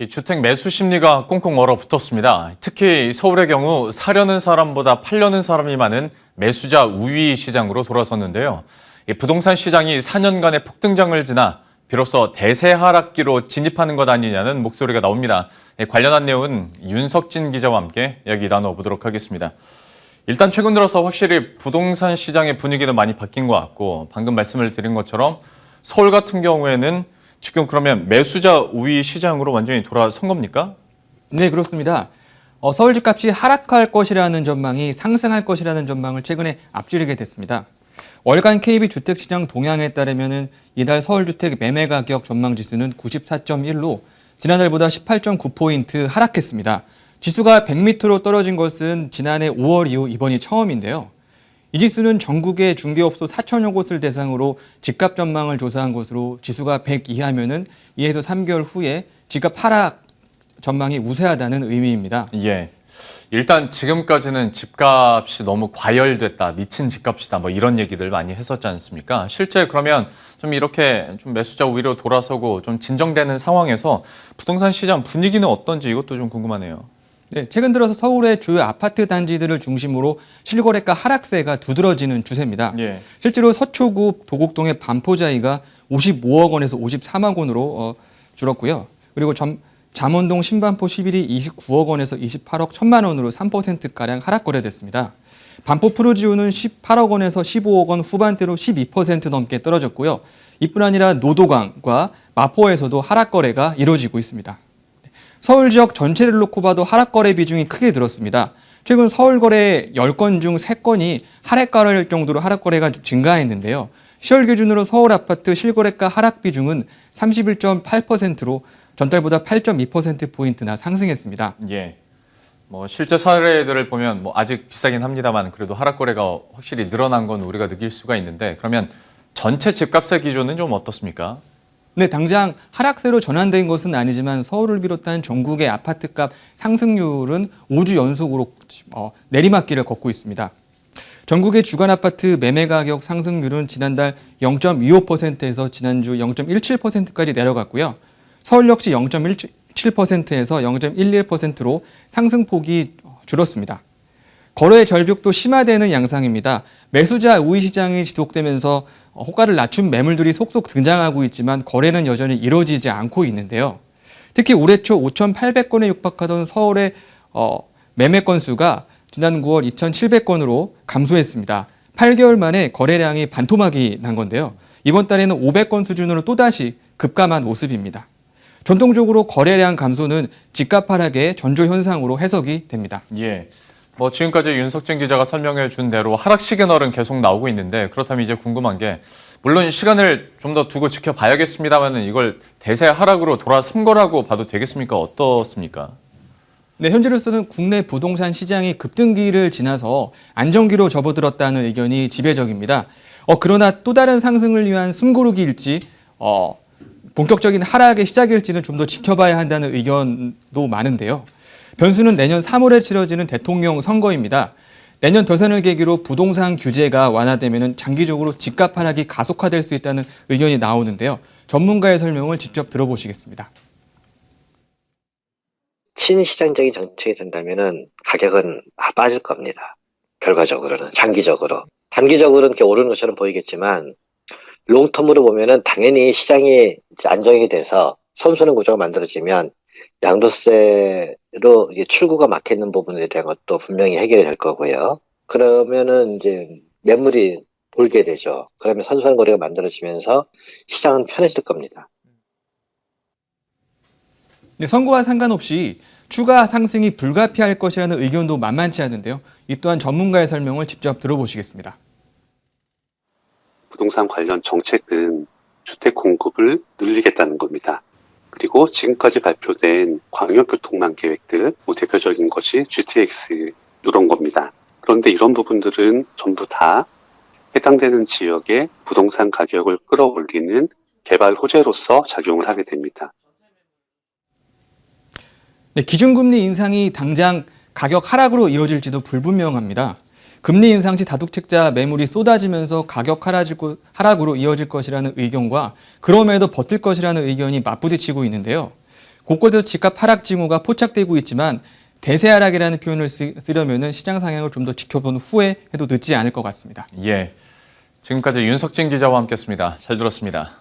이 주택 매수 심리가 꽁꽁 얼어붙었습니다. 특히 서울의 경우 사려는 사람보다 팔려는 사람이 많은 매수자 우위 시장으로 돌아섰는데요. 이 부동산 시장이 4년간의 폭등장을 지나 비로소 대세 하락기로 진입하는 것 아니냐는 목소리가 나옵니다. 관련한 내용은 윤석진 기자와 함께 이야기 나눠보도록 하겠습니다. 일단 최근 들어서 확실히 부동산 시장의 분위기는 많이 바뀐 것 같고 방금 말씀을 드린 것처럼 서울 같은 경우에는 지금 그러면 매수자 우위 시장으로 완전히 돌아선 겁니까? 네, 그렇습니다. 서울 집값이 하락할 것이라는 전망이 상승할 것이라는 전망을 최근에 앞지르게 됐습니다. 월간 KB 주택시장 동향에 따르면 이달 서울주택 매매가격 전망지수는 94.1로 지난달보다 18.9포인트 하락했습니다. 지수가 100m로 떨어진 것은 지난해 5월 이후 이번이 처음인데요. 이 지수는 전국의 중개업소 4천여 곳을 대상으로 집값 전망을 조사한 것으로 지수가 100 이하면은 2에서 3개월 후에 집값 하락 전망이 우세하다는 의미입니다. 예. 일단 지금까지는 집값이 너무 과열됐다, 미친 집값이다, 뭐 이런 얘기들 많이 했었지 않습니까? 실제 그러면 좀 이렇게 좀 매수자 우위로 돌아서고 좀 진정되는 상황에서 부동산 시장 분위기는 어떤지 이것도 좀 궁금하네요. 네, 최근 들어서 서울의 주요 아파트 단지들을 중심으로 실거래가 하락세가 두드러지는 추세입니다. 예. 실제로 서초구 도곡동의 반포자이가 55억 원에서 54만 원으로 줄었고요. 그리고 잠원동 신반포 11이 29억 원에서 28억 1천만 원으로 3%가량 하락 거래됐습니다. 반포 프루지오는 18억 원에서 15억 원 후반대로 12% 넘게 떨어졌고요. 이뿐 아니라 노도강과 마포에서도 하락 거래가 이루어지고 있습니다. 서울 지역 전체를 놓고 봐도 하락 거래 비중이 크게 늘었습니다. 최근 서울 거래 10건 중 3건이 하락 거래일 정도로 하락 거래가 증가했는데요. 10월 기준으로 서울 아파트 실거래가 하락 비중은 31.8%로 전달보다 8.2%포인트나 상승했습니다. 예. 뭐 실제 사례들을 보면 뭐 아직 비싸긴 합니다만 그래도 하락 거래가 확실히 늘어난 건 우리가 느낄 수가 있는데 그러면 전체 집값의 기조는 좀 어떻습니까? 네, 당장 하락세로 전환된 것은 아니지만 서울을 비롯한 전국의 아파트값 상승률은 5주 연속으로 내리막길을 걷고 있습니다. 전국의 주간 아파트 매매 가격 상승률은 지난달 0.25%에서 지난주 0.17%까지 내려갔고요. 서울 역시 0.17%에서 0.11%로 상승폭이 줄었습니다. 거래 절벽도 심화되는 양상입니다. 매수자 우위 시장이 지속되면서 호가를 낮춘 매물들이 속속 등장하고 있지만 거래는 여전히 이루어지지 않고 있는데요. 특히 올해 초 5,800건에 육박하던 서울의 매매 건수가 지난 9월 2,700건으로 감소했습니다. 8개월 만에 거래량이 반토막이 난 건데요. 이번 달에는 500건 수준으로 또다시 급감한 모습입니다. 전통적으로 거래량 감소는 집값 하락의 전조 현상으로 해석이 됩니다. 예. 뭐 지금까지 윤석진 기자가 설명해 준 대로 하락 시그널은 계속 나오고 있는데 그렇다면 이제 궁금한 게 물론 시간을 좀 더 두고 지켜봐야겠습니다만은 이걸 대세 하락으로 돌아선 거라고 봐도 되겠습니까? 어떻습니까? 네, 현재로서는 국내 부동산 시장이 급등기를 지나서 안정기로 접어들었다는 의견이 지배적입니다. 그러나 또 다른 상승을 위한 숨고르기일지 본격적인 하락의 시작일지는 좀 더 지켜봐야 한다는 의견도 많은데요. 변수는 내년 3월에 치러지는 대통령 선거입니다. 내년 대선을 계기로 부동산 규제가 완화되면 장기적으로 집값 하락이 가속화될 수 있다는 의견이 나오는데요. 전문가의 설명을 직접 들어보시겠습니다. 친시장적인 정책이 된다면 가격은 빠질 겁니다. 결과적으로는 장기적으로. 단기적으로는 이렇게 오르는 것처럼 보이겠지만 롱텀으로 보면은 당연히 시장이 이제 안정이 돼서 선순환 구조가 만들어지면 양도세로 이제 출구가 막혀 있는 부분에 대한 것도 분명히 해결이 될 거고요. 그러면은 이제 매물이 돌게 되죠. 그러면 선순환 거래가 만들어지면서 시장은 편해질 겁니다. 네, 선거와 상관없이 추가 상승이 불가피할 것이라는 의견도 만만치 않은데요. 이 또한 전문가의 설명을 직접 들어보시겠습니다. 부동산 관련 정책은 주택 공급을 늘리겠다는 겁니다. 그리고 지금까지 발표된 광역교통망 계획들, 대표적인 것이 GTX 이런 겁니다. 그런데 이런 부분들은 전부 다 해당되는 지역의 부동산 가격을 끌어올리는 개발 호재로서 작용을 하게 됩니다. 네, 기준금리 인상이 당장 가격 하락으로 이어질지도 불분명합니다. 금리 인상 시 다주택자 매물이 쏟아지면서 가격 하락으로 이어질 것이라는 의견과 그럼에도 버틸 것이라는 의견이 맞부딪히고 있는데요. 곳곳에서 집값 하락 징후가 포착되고 있지만 대세 하락이라는 표현을 쓰려면 시장 상향을 좀 더 지켜본 후에 해도 늦지 않을 것 같습니다. 예, 지금까지 윤석진 기자와 함께했습니다. 잘 들었습니다.